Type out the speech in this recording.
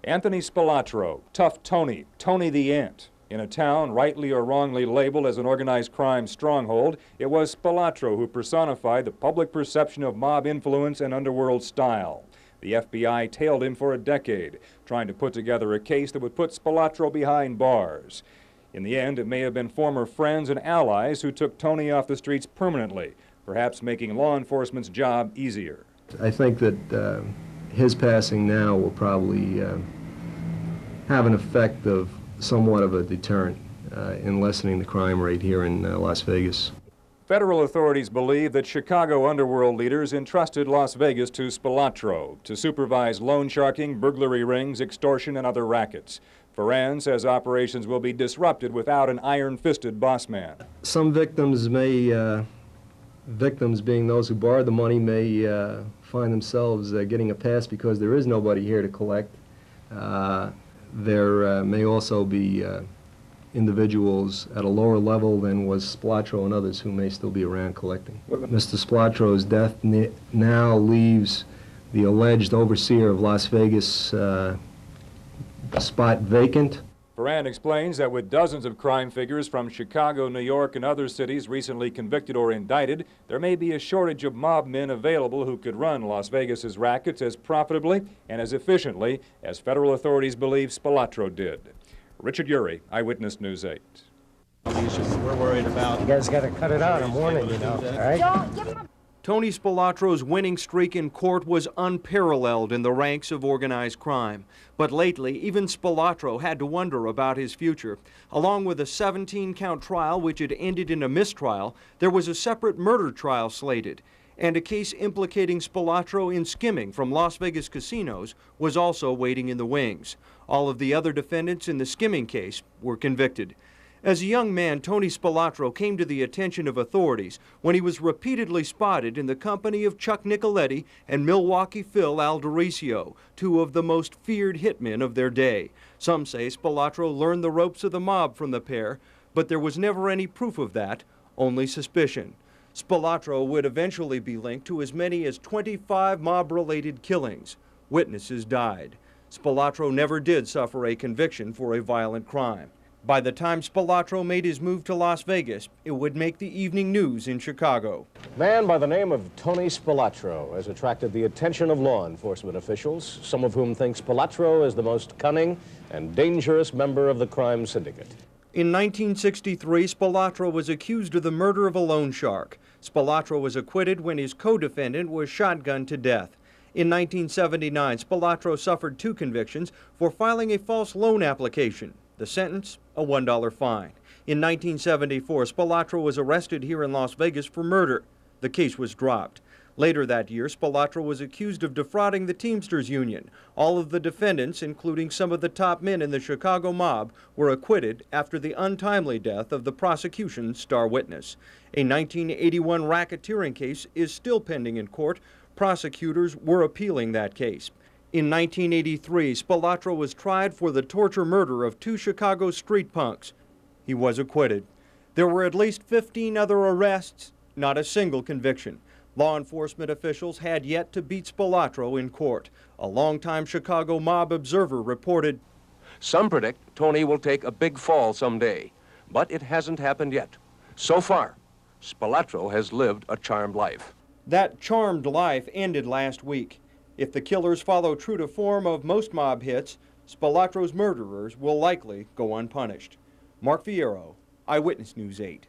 Anthony Spilotro, Tough Tony, Tony the Ant. In a town rightly or wrongly labeled as an organized crime stronghold, it was Spilotro who personified the public perception of mob influence and underworld style. The FBI tailed him for a decade, trying to put together a case that would put Spilotro behind bars. In the end, it may have been former friends and allies who took Tony off the streets permanently, perhaps making law enforcement's job easier. I think that his passing now will probably have an effect of somewhat of a deterrent in lessening the crime rate here in Las Vegas. Federal authorities believe that Chicago underworld leaders entrusted Las Vegas to Spilotro to supervise loan sharking, burglary rings, extortion, and other rackets. Ferran says operations will be disrupted without an iron-fisted boss man. Some victims may, victims being those who borrowed the money, may find themselves getting a pass because there is nobody here to collect. There may also be individuals at a lower level than was Spilotro and others who may still be around collecting. Mr. Spilotro's death now leaves the alleged overseer of Las Vegas spot vacant. Ferran explains that with dozens of crime figures from Chicago, New York, and other cities recently convicted or indicted, there may be a shortage of mob men available who could run Las Vegas's rackets as profitably and as efficiently as federal authorities believe Spilotro did. Richard Urey, Eyewitness News 8. We're worried about. You guys got to cut it out. I'm warning you now. All right? Tony Spilotro's winning streak in court was unparalleled in the ranks of organized crime. But lately, even Spilotro had to wonder about his future. Along with a 17-count trial which had ended in a mistrial, there was a separate murder trial slated. And a case implicating Spilotro in skimming from Las Vegas casinos was also waiting in the wings. All of the other defendants in the skimming case were convicted. As a young man, Tony Spilotro came to the attention of authorities when he was repeatedly spotted in the company of Chuck Nicoletti and Milwaukee Phil Aldericio, two of the most feared hitmen of their day. Some say Spilotro learned the ropes of the mob from the pair, but there was never any proof of that, only suspicion. Spilotro would eventually be linked to as many as 25 mob-related killings. Witnesses died. Spilotro never did suffer a conviction for a violent crime. By the time Spilotro made his move to Las Vegas, it would make the evening news in Chicago. A man by the name of Tony Spilotro has attracted the attention of law enforcement officials, some of whom think Spilotro is the most cunning and dangerous member of the crime syndicate. In 1963, Spilotro was accused of the murder of a loan shark. Spilotro was acquitted when his co-defendant was shotgunned to death. In 1979, Spilotro suffered 2 convictions for filing a false loan application. The sentence, a $1 fine. In 1974, Spilotro was arrested here in Las Vegas for murder. The case was dropped. Later that year, Spilotro was accused of defrauding the Teamsters Union. All of the defendants, including some of the top men in the Chicago mob, were acquitted after the untimely death of the prosecution's star witness. A 1981 racketeering case is still pending in court. Prosecutors were appealing that case. In 1983, Spilotro was tried for the torture murder of 2 Chicago street punks. He was acquitted. There were at least 15 other arrests, not a single conviction. Law enforcement officials had yet to beat Spilotro in court. A longtime Chicago mob observer reported, "Some predict Tony will take a big fall someday, but it hasn't happened yet. So far, Spilotro has lived a charmed life." That charmed life ended last week. If the killers follow true to form of most mob hits, Spilotro's murderers will likely go unpunished. Mark Fierro, Eyewitness News 8.